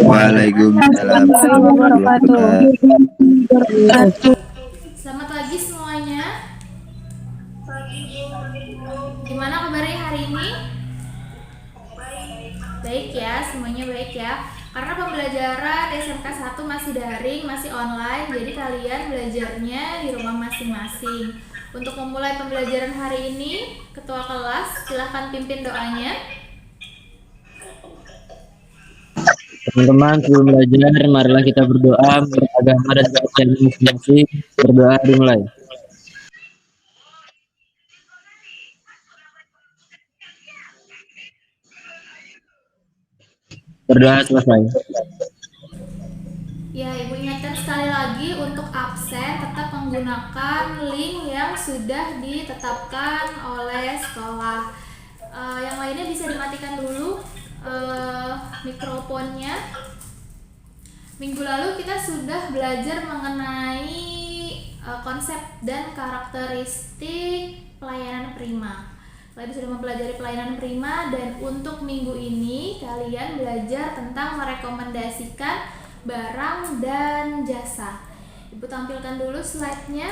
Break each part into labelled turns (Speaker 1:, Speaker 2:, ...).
Speaker 1: Waalaikumsalam
Speaker 2: Wabarakatuh.
Speaker 1: warahmatullahi wabarakatuh.
Speaker 3: Selamat pagi semuanya. Gimana kabarnya hari ini? Baik ya, semuanya baik ya. Karena pembelajaran SMK 1 masih daring, masih online, jadi kalian belajarnya di rumah masing-masing. Untuk memulai pembelajaran hari ini, Ketua kelas silahkan pimpin doanya.
Speaker 4: Teman-teman, sebelum belajar, marilah kita berdoa menurut agama dan kepercayaan masing-masing. Berdoa dimulai. Berdoa selesai.
Speaker 3: Ya, Ibu ingatkan sekali lagi untuk absen tetap menggunakan link yang sudah ditetapkan oleh sekolah. Yang lainnya bisa dimatikan dulu mikrofonnya. Minggu lalu kita sudah belajar mengenai konsep dan karakteristik pelayanan prima. Kalian sudah mempelajari pelayanan prima, dan untuk minggu ini kalian belajar tentang merekomendasikan barang dan jasa. Ibu tampilkan dulu slide-nya.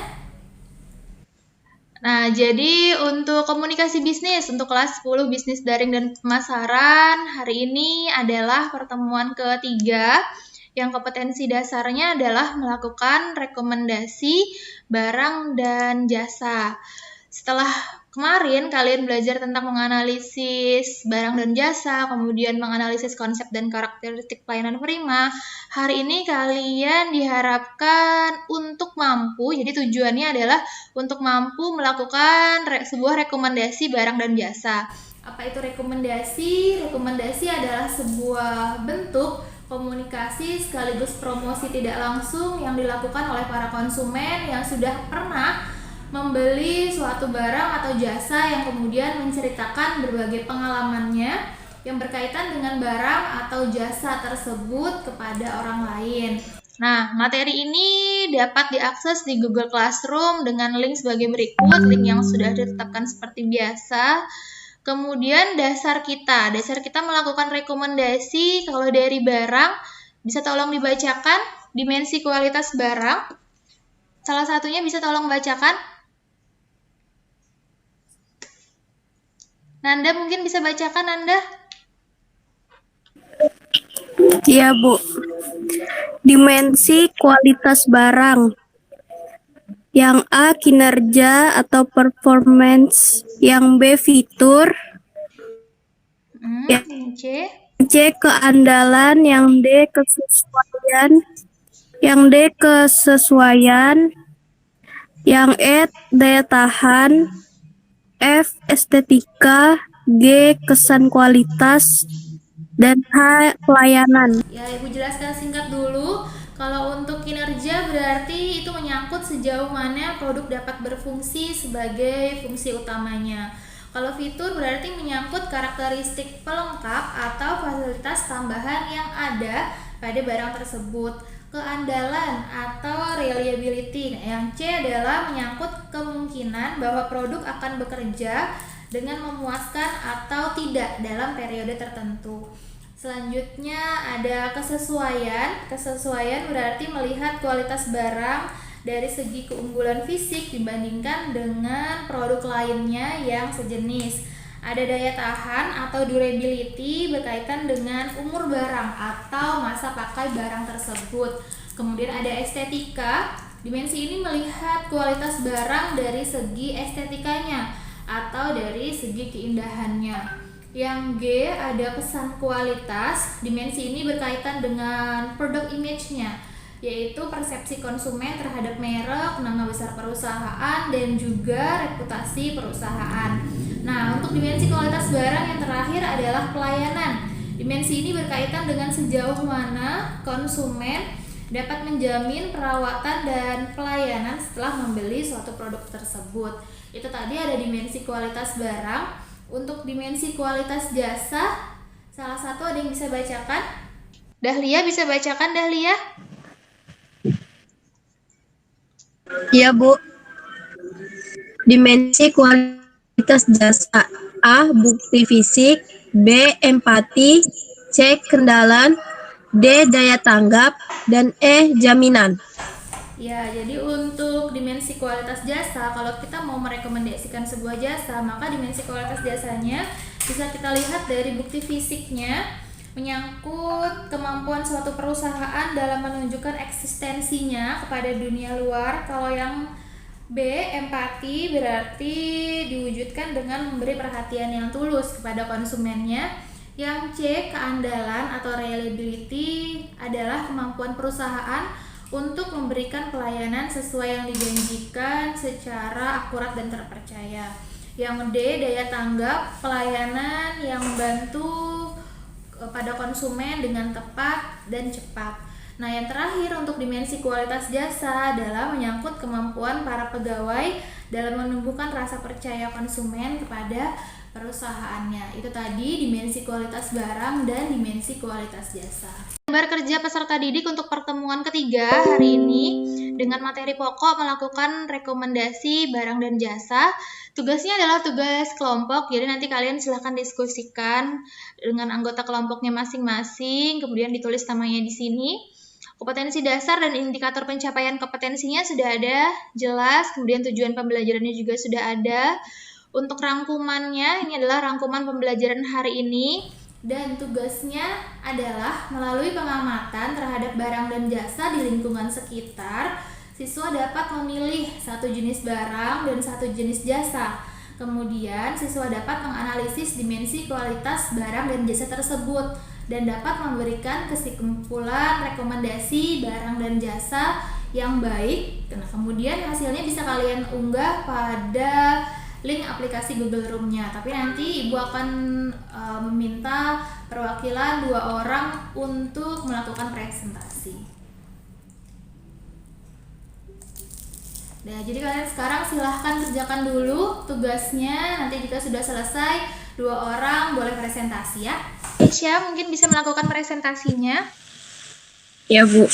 Speaker 3: Nah, jadi untuk komunikasi bisnis untuk kelas 10 bisnis daring dan pemasaran, hari ini adalah pertemuan ketiga yang kompetensi dasarnya adalah melakukan rekomendasi barang dan jasa. Setelah kemarin kalian belajar tentang menganalisis barang dan jasa, kemudian menganalisis konsep dan karakteristik pelayanan prima. Hari ini kalian diharapkan untuk mampu, jadi tujuannya adalah untuk mampu melakukan sebuah rekomendasi barang dan jasa. Apa itu rekomendasi? Rekomendasi adalah sebuah bentuk komunikasi sekaligus promosi tidak langsung yang dilakukan oleh para konsumen yang sudah pernah membeli suatu barang atau jasa, yang kemudian menceritakan berbagai pengalamannya yang berkaitan dengan barang atau jasa tersebut kepada orang lain. Nah, materi ini dapat diakses di Google Classroom dengan link sebagai berikut, link yang sudah ditetapkan seperti biasa. Kemudian dasar kita melakukan rekomendasi. Kalau dari barang, bisa tolong dibacakan dimensi kualitas barang. Salah satunya bisa tolong bacakan. Nanda mungkin bisa bacakan, Nanda?
Speaker 2: Iya, Bu. Dimensi kualitas barang. Yang A, kinerja atau performance. Yang B, fitur. Yang C, keandalan. Yang D, kesesuaian. Yang D, kesesuaian. Yang E, daya tahan. F, estetika. G, kesan kualitas. Dan H, pelayanan.
Speaker 3: Ya, Ibu jelaskan singkat dulu. Kalau untuk kinerja berarti itu menyangkut sejauh mana produk dapat berfungsi sebagai fungsi utamanya. Kalau fitur berarti menyangkut karakteristik pelengkap atau fasilitas tambahan yang ada pada barang tersebut. Keandalan atau reliability. Yang C adalah menyangkut kemungkinan bahwa produk akan bekerja dengan memuaskan atau tidak dalam periode tertentu. Selanjutnya ada kesesuaian. Kesesuaian berarti melihat kualitas barang dari segi keunggulan fisik dibandingkan dengan produk lainnya yang sejenis. Ada daya tahan atau durability berkaitan dengan umur barang atau masa pakai barang tersebut. Kemudian ada estetika. Dimensi ini melihat kualitas barang dari segi estetikanya atau dari segi keindahannya. Yang G ada pesan kualitas. Dimensi ini berkaitan dengan product image-nya, yaitu persepsi konsumen terhadap merek, nama besar perusahaan, dan juga reputasi perusahaan. Nah, untuk dimensi kualitas barang yang terakhir adalah pelayanan. Dimensi ini berkaitan dengan sejauh mana konsumen dapat menjamin perawatan dan pelayanan setelah membeli suatu produk tersebut. Itu tadi ada dimensi kualitas barang. Untuk dimensi kualitas jasa, salah satu ada yang bisa bacakan? Dahlia bisa bacakan, Dahlia?
Speaker 5: Iya, Bu. Dimensi kualitas jasa. A, bukti fisik. B, empati. C, kendalan. D. Daya tanggap, dan E. Jaminan.
Speaker 3: Ya, jadi untuk dimensi kualitas jasa, kalau kita mau merekomendasikan sebuah jasa, maka dimensi kualitas jasanya bisa kita lihat dari bukti fisiknya, menyangkut kemampuan suatu perusahaan dalam menunjukkan eksistensinya kepada dunia luar. Kalau yang B, empati, berarti diwujudkan dengan memberi perhatian yang tulus kepada konsumennya. Yang C, keandalan atau reliability adalah kemampuan perusahaan untuk memberikan pelayanan sesuai yang dijanjikan secara akurat dan terpercaya. Yang D, daya tanggap, pelayanan yang membantu pada konsumen dengan tepat dan cepat. Nah, yang terakhir untuk dimensi kualitas jasa adalah menyangkut kemampuan para pegawai dalam menumbuhkan rasa percaya konsumen kepada perusahaannya. Itu tadi dimensi kualitas barang dan dimensi kualitas jasa. Gambar kerja peserta didik untuk pertemuan ketiga hari ini dengan materi pokok melakukan rekomendasi barang dan jasa. Tugasnya adalah tugas kelompok, jadi nanti kalian silahkan diskusikan dengan anggota kelompoknya masing-masing, kemudian ditulis namanya di sini. Kompetensi dasar dan indikator pencapaian kompetensinya sudah ada, jelas, kemudian tujuan pembelajarannya juga sudah ada. Untuk rangkumannya, ini adalah rangkuman pembelajaran hari ini. Dan tugasnya adalah melalui pengamatan terhadap barang dan jasa di lingkungan sekitar, siswa dapat memilih satu jenis barang dan satu jenis jasa. Kemudian siswa dapat menganalisis dimensi kualitas barang dan jasa tersebut dan dapat memberikan kesimpulan rekomendasi barang dan jasa yang baik. Nah, kemudian hasilnya bisa kalian unggah pada link aplikasi Google Room-nya. Tapi nanti Ibu akan meminta perwakilan 2 orang untuk melakukan presentasi. Nah, jadi kalian sekarang silahkan kerjakan dulu tugasnya. Nanti jika sudah selesai, 2 orang boleh presentasi ya. Aisyah mungkin bisa melakukan presentasinya.
Speaker 2: Ya Bu,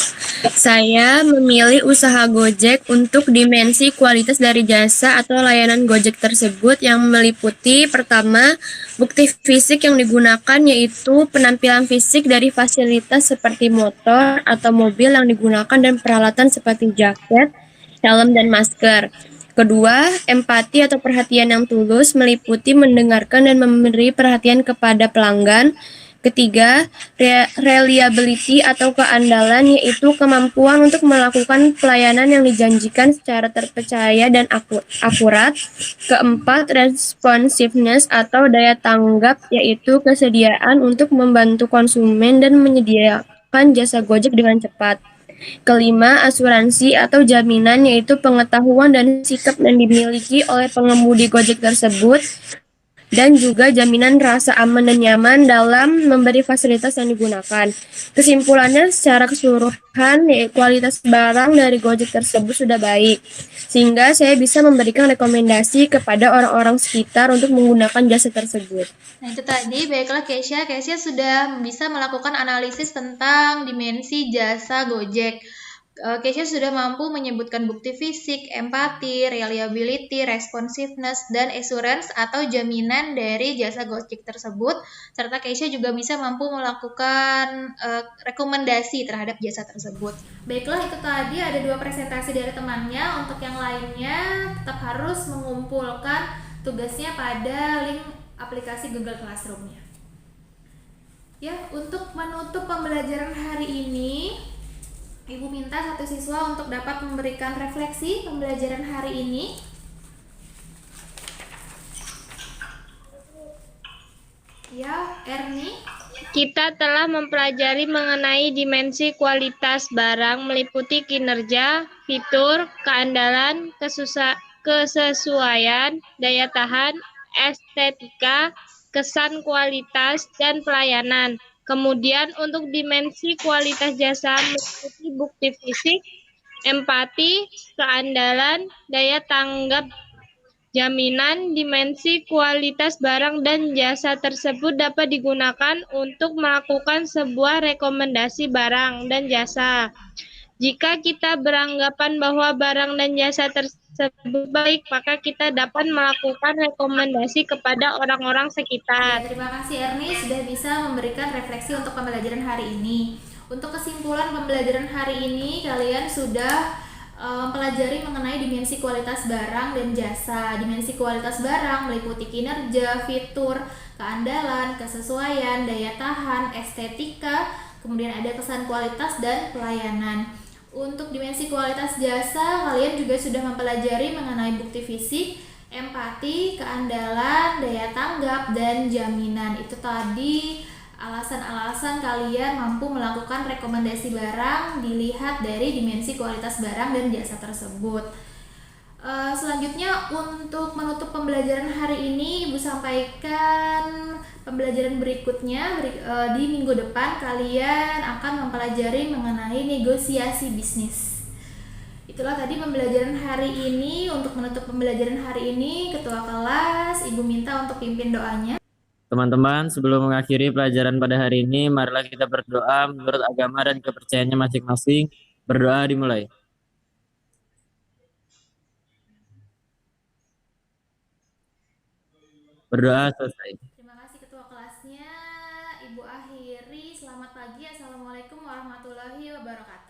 Speaker 2: saya memilih usaha Gojek untuk dimensi kualitas dari jasa atau layanan Gojek tersebut yang meliputi pertama, bukti fisik yang digunakan yaitu penampilan fisik dari fasilitas seperti motor atau mobil yang digunakan dan peralatan seperti jaket, helm, dan masker. Kedua, empati atau perhatian yang tulus meliputi mendengarkan dan memberi perhatian kepada pelanggan. Ketiga, reliability atau keandalan yaitu kemampuan untuk melakukan pelayanan yang dijanjikan secara terpercaya dan akurat. Keempat, responsiveness atau daya tanggap yaitu kesediaan untuk membantu konsumen dan menyediakan jasa Gojek dengan cepat. Kelima, asuransi atau jaminan yaitu pengetahuan dan sikap yang dimiliki oleh pengemudi Gojek tersebut dan juga jaminan rasa aman dan nyaman dalam memberi fasilitas yang digunakan. Kesimpulannya secara keseluruhan kualitas barang dari Gojek tersebut sudah baik, sehingga saya bisa memberikan rekomendasi kepada orang-orang sekitar untuk menggunakan jasa tersebut.
Speaker 3: Nah itu tadi, baiklah Keisha sudah bisa melakukan analisis tentang dimensi jasa Gojek. Keisha sudah mampu menyebutkan bukti fisik, empati, reliability, responsiveness, dan assurance atau jaminan dari jasa Gojek tersebut. Serta Keisha juga bisa mampu melakukan rekomendasi terhadap jasa tersebut. Baiklah, itu tadi ada 2 presentasi dari temannya. Untuk yang lainnya tetap harus mengumpulkan tugasnya pada link aplikasi Google Classroom-nya. Ya, untuk menutup pembelajaran hari ini, Ibu minta satu siswa untuk dapat memberikan refleksi pembelajaran hari ini. Ya, Erni.
Speaker 6: Kita telah mempelajari mengenai dimensi kualitas barang meliputi kinerja, fitur, keandalan, kesesuaian, daya tahan, estetika, kesan kualitas, dan pelayanan. Kemudian untuk dimensi kualitas jasa meliputi bukti fisik, empati, keandalan, daya tanggap, jaminan. Dimensi kualitas barang dan jasa tersebut dapat digunakan untuk melakukan sebuah rekomendasi barang dan jasa. Jika kita beranggapan bahwa barang dan jasa tersebut baik, maka kita dapat melakukan rekomendasi kepada orang-orang sekitar.
Speaker 3: Terima kasih Erni sudah bisa memberikan refleksi untuk pembelajaran hari ini. Untuk kesimpulan pembelajaran hari ini, kalian sudah mempelajari mengenai dimensi kualitas barang dan jasa. Dimensi kualitas barang meliputi kinerja, fitur, keandalan, kesesuaian, daya tahan, estetika, kemudian ada kesan kualitas dan pelayanan. Untuk dimensi kualitas jasa, kalian juga sudah mempelajari mengenai bukti fisik, empati, keandalan, daya tanggap, dan jaminan. Itu tadi alasan-alasan kalian mampu melakukan rekomendasi barang dilihat dari dimensi kualitas barang dan jasa tersebut. Selanjutnya untuk menutup pembelajaran hari ini, Ibu sampaikan pembelajaran berikutnya. Di minggu depan kalian akan mempelajari mengenai negosiasi bisnis. Itulah tadi pembelajaran hari ini. Untuk menutup pembelajaran hari ini, Ketua kelas Ibu minta untuk pimpin doanya.
Speaker 4: Teman-teman, sebelum mengakhiri pelajaran pada hari ini, marilah kita berdoa menurut agama dan kepercayaannya masing-masing. Berdoa dimulai. Berdoa selesai.
Speaker 3: Terima kasih Ketua kelasnya. Ibu akhiri. Selamat pagi. Assalamualaikum warahmatullahi wabarakatuh.